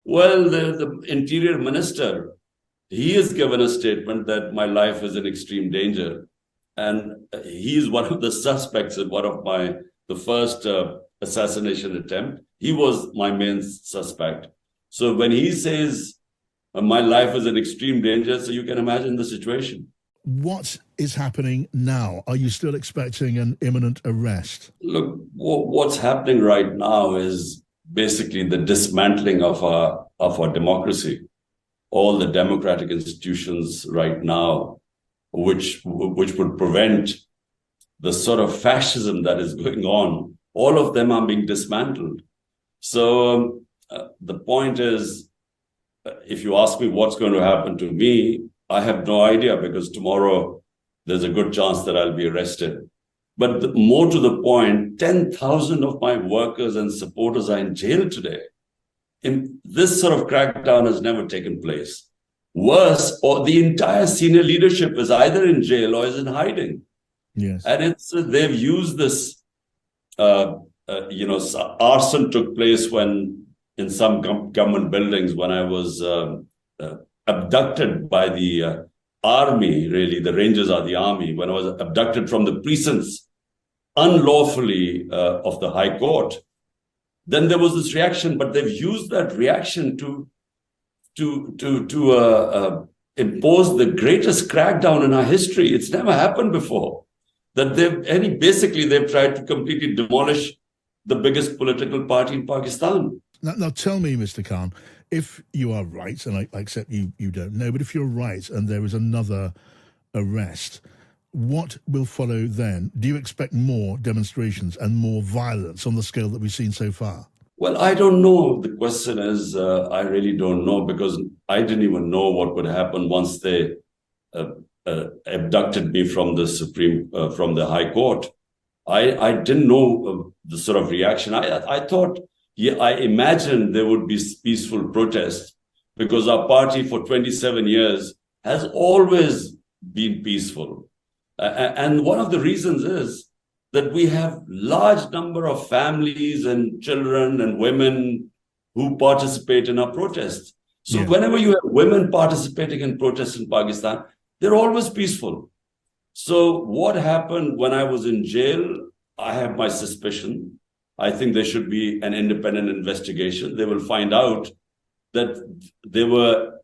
Well, the interior minister, he has given a statement that my life is in extreme danger. And he is one of the suspects in the first assassination attempt. He was my main suspect. So when he says my life is in extreme danger, so you can imagine the situation. What is happening now? Are you still expecting an imminent arrest? Look, what's happening right now is basically the dismantling of our democracy. All the democratic institutions right now, which would prevent the sort of fascism that is going on, all of them are being dismantled. So the point is, if you ask me what's going to happen to me, I have no idea, because tomorrow there's a good chance that I'll be arrested. But more to the point, 10,000 of my workers and supporters are in jail today. This sort of crackdown has never taken place. Worse, or the entire senior leadership is either in jail or is in hiding. Yes. And they've used this, arson took place when in some government buildings when I was abducted by the army, really, the Rangers are the army, when I was abducted from the precincts unlawfully of the High Court. Then there was this reaction, but they've used that reaction to impose the greatest crackdown in our history. It's never happened before. That they've tried to completely demolish the biggest political party in Pakistan. Now tell me, Mr. Khan, if you are right, and I accept you don't know, but if you're right and there is another arrest, what will follow then? Do you expect more demonstrations and more violence on the scale that we've seen so far? Well, I don't know. The question is, I really don't know, because I didn't even know what would happen once they abducted me from the High Court. I didn't know the sort of reaction. I thought, I imagined there would be peaceful protests, because our party for 27 years has always been peaceful. And one of the reasons is that we have large number of families and children and women who participate in our protests. So whenever you have women participating in protests in Pakistan, they're always peaceful. So what happened when I was in jail, I have my suspicion. I think there should be an independent investigation. They will find out that there were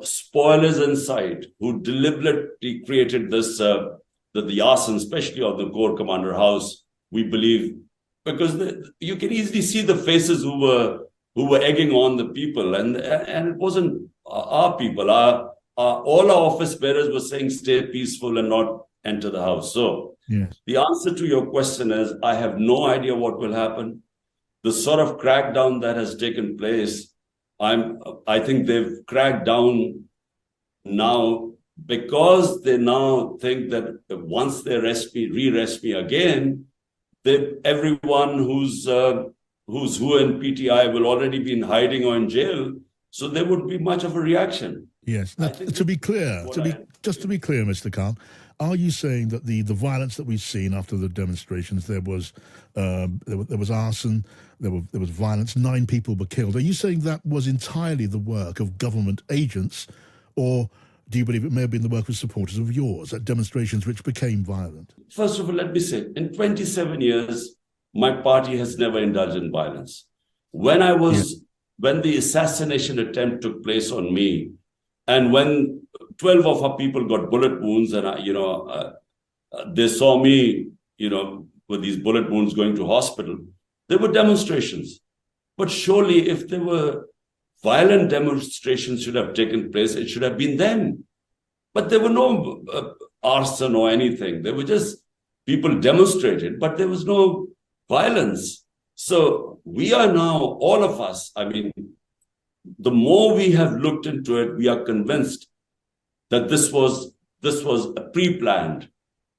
spoilers inside who deliberately created this, the arson, especially of the Corps Commander House, we believe, because you can easily see the faces who were egging on the people, and it wasn't our people. All our office bearers were saying, stay peaceful and not enter the house. So the answer to your question is, I have no idea what will happen. The sort of crackdown that has taken place, I think they've cracked down now because they now think that once they re-arrest me again, everyone who's who in PTI will already be in hiding or in jail, so there would be much of a reaction. Yes. Now, to be clear, Mr. Khan, are you saying that the violence that we've seen after the demonstrations, there was arson, there was violence, 9 people were killed? Are you saying that was entirely the work of government agents, or do you believe it may have been the work of supporters of yours at demonstrations which became violent? First of all, let me say, in 27 years, my party has never indulged in violence. When the assassination attempt took place on me, and when 12 of our people got bullet wounds, and they saw me, with these bullet wounds going to hospital, there were demonstrations. But surely, if there were violent demonstrations should have taken place, it should have been them. But there were no arson or anything. There were just people demonstrated, but there was no violence. So we are now, all of us, the more we have looked into it, we are convinced that this was pre-planned,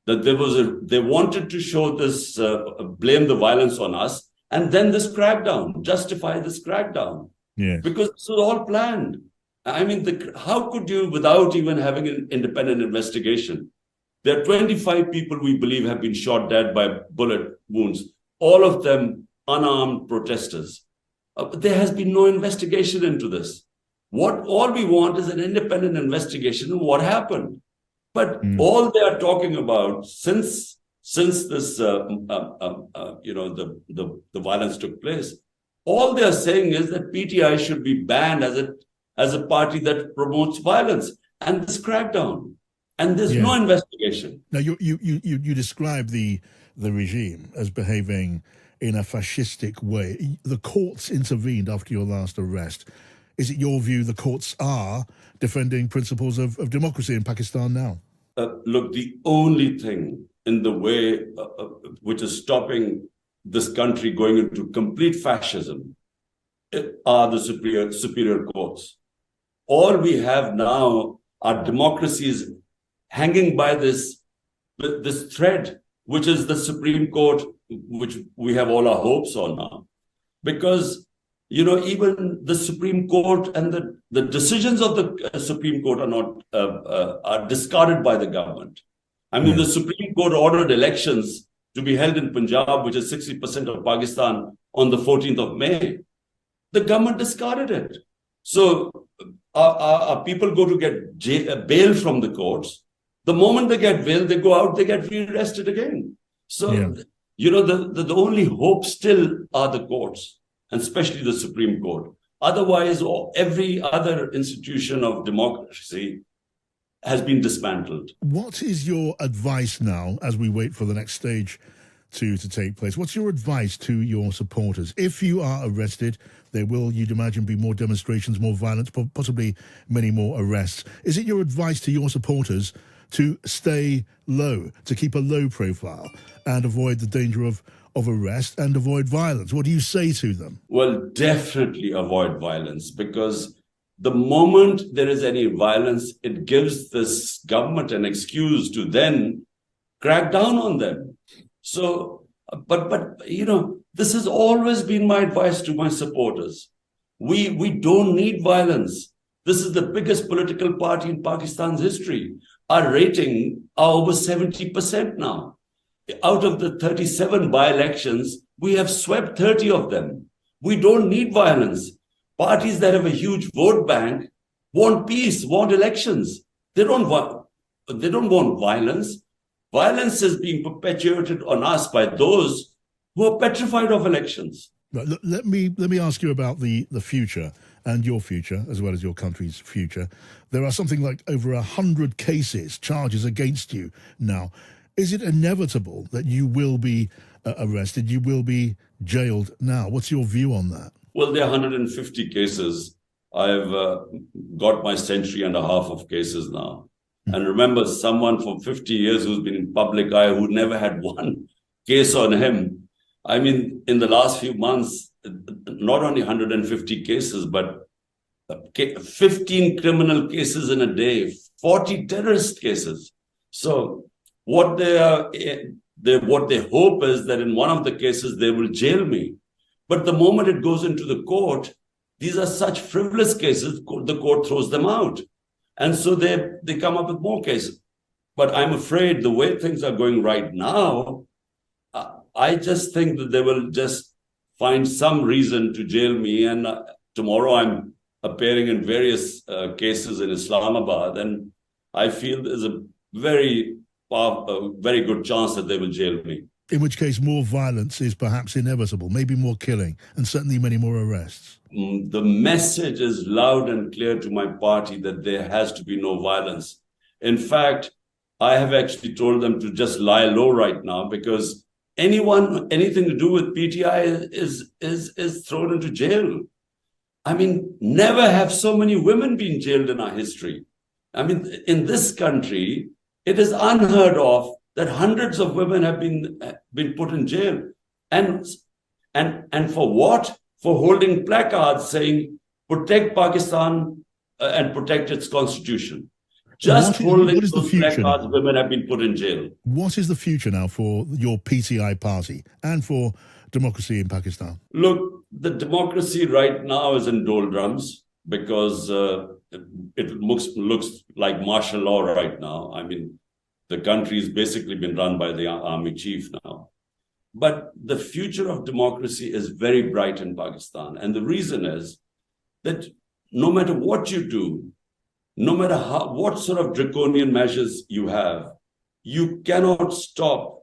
that they wanted to show this, blame the violence on us, and then this crackdown, justify this crackdown. Yes. Because this was all planned. How could you, without even having an independent investigation? There are 25 people we believe have been shot dead by bullet wounds, all of them unarmed protesters. There has been no investigation into this. All we want is an independent investigation of what happened. But all they are talking about since this, the violence took place, all they are saying is that PTI should be banned as a party that promotes violence, and this crackdown, and there's no investigation. Now you describe the regime as behaving in a fascistic way. The courts intervened after your last arrest. Is it your view the courts are defending principles of democracy in Pakistan now? Look, the only thing in the way which is stopping this country going into complete fascism are the superior courts. All we have now are democracies hanging by this thread, which is the Supreme Court, which we have all our hopes on now. Because, even the Supreme Court and the decisions of the Supreme Court are discarded by the government. I mean, the Supreme Court ordered elections to be held in Punjab, which is 60% of Pakistan, on the 14th of May. The government discarded it. So our people go to get bail from the courts. The moment they get bail, they go out, they get rearrested again. So, the only hope still are the courts, and especially the Supreme Court. Otherwise, every other institution of democracy has been dismantled. What is your advice now as we wait for the next stage to take place? What's your advice to your supporters? If you are arrested, there will, you'd imagine, be more demonstrations, more violence, possibly many more arrests. Is it your advice to your supporters to stay low, to keep a low profile and avoid the danger of arrest and avoid violence? What do you say to them? Well, definitely avoid violence, because the moment there is any violence, it gives this government an excuse to then crack down on them. So, but this has always been my advice to my supporters. We don't need violence. This is the biggest political party in Pakistan's history. Our rating are over 70% now. Out of the 37 by-elections, we have swept 30 of them. We don't need violence. Parties that have a huge vote bank want peace, want elections. They don't want violence. Violence is being perpetuated on us by those who are petrified of elections. Right, let me ask you about the future and your future, as well as your country's future. There are something like over 100 charges against you now. Is it inevitable that you will be arrested, you will be jailed now? What's your view on that? Well, there are 150 cases. I've got my century and a half of cases now. And remember, someone for 50 years who's been in public eye, who never had one case on him. I mean, in the last few months, not only 150 cases, but 15 criminal cases in a day, 40 terrorist cases. So what they hope is that in one of the cases, they will jail me. But the moment it goes into the court, these are such frivolous cases, the court throws them out. And so they come up with more cases. But I'm afraid the way things are going right now, I just think that they will just find some reason to jail me. And tomorrow I'm appearing in various cases in Islamabad. And I feel there's a very good chance that they will jail me. In which case, more violence is perhaps inevitable, maybe more killing, and certainly many more arrests. The message is loud and clear to my party that there has to be no violence. In fact, I have actually told them to just lie low right now, because anything to do with PTI is thrown into jail. I mean, never have so many women been jailed in our history. I mean, in this country, it is unheard of that hundreds of women have been put in jail. And for what? For holding placards saying, protect Pakistan and protect its constitution. Just holding those placards, women have been put in jail. What is the future now for your PTI party and for democracy in Pakistan? Look, the democracy right now is in doldrums because it looks like martial law right now. I mean, the country's basically been run by the army chief now. But the future of democracy is very bright in Pakistan. And the reason is that no matter what you do, no matter what sort of draconian measures you have, you cannot stop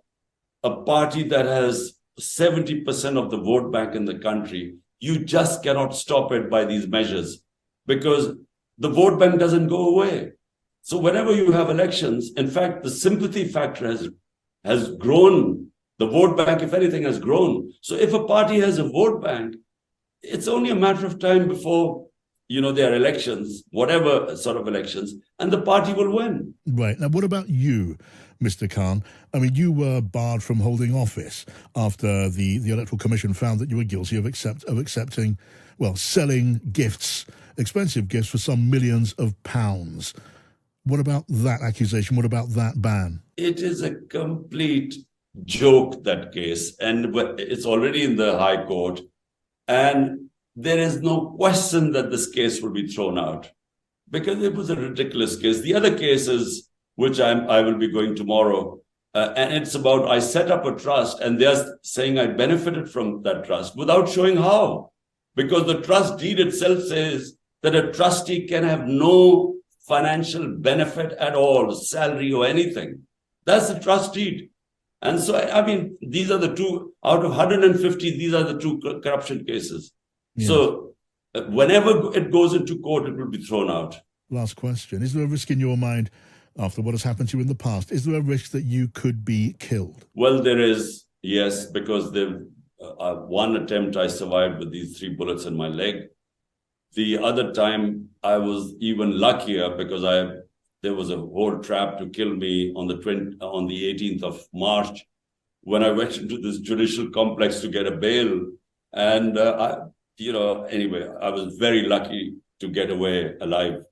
a party that has 70% of the vote bank in the country. You just cannot stop it by these measures because the vote bank doesn't go away. So whenever you have elections, in fact, the sympathy factor has grown. The vote bank, if anything, has grown. So if a party has a vote bank, it's only a matter of time before, there are elections, whatever sort of elections, and the party will win. Right. Now, what about you, Mr. Khan? I mean, you were barred from holding office after the Electoral Commission found that you were guilty of accepting, selling gifts, expensive gifts for some millions of pounds. What about that accusation? What about that ban? It is a complete joke, that case, and it's already in the High Court, and there is no question that this case will be thrown out because it was a ridiculous case. The other cases, which I will be going tomorrow, and it's about I set up a trust and they're saying I benefited from that trust without showing how, because the trust deed itself says that a trustee can have no financial benefit at all, salary or anything. That's the trust deed. And so, I mean, these are the two, out of 150, these are the two corruption cases. Yeah. So whenever it goes into court, it will be thrown out. Last question. Is there a risk in your mind, after what has happened to you in the past, is there a risk that you could be killed? Well, there is, yes, because one attempt I survived with these 3 bullets in my leg. The other time I was even luckier because there was a whole trap to kill me on the 18th of March when I went into this judicial complex to get a bail. And, anyway, I was very lucky to get away alive.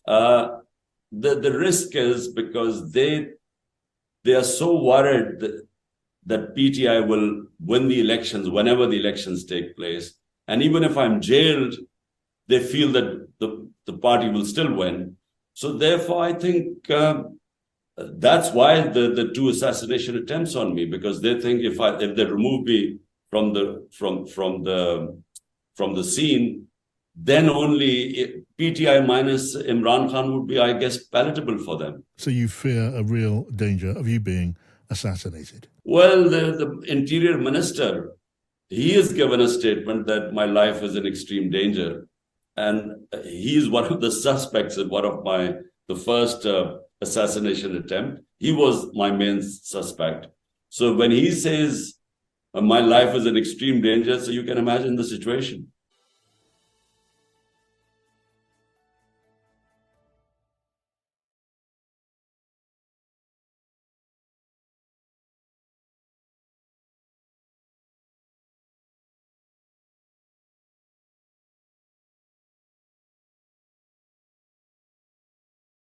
The risk is because they are so worried that PTI will win the elections whenever the elections take place. And even if I'm jailed, they feel that the party will still win. So therefore, I think that's why the 2 assassination attempts on me, because they think if they remove me from the scene, then only PTI minus Imran Khan would be, I guess, palatable for them. So you fear a real danger of you being assassinated? Well, the Interior Minister, he has given a statement that my life is in extreme danger. And he's one of the suspects in one of the first assassination attempt. He was my main suspect. So when he says my life is in extreme danger, so you can imagine the situation.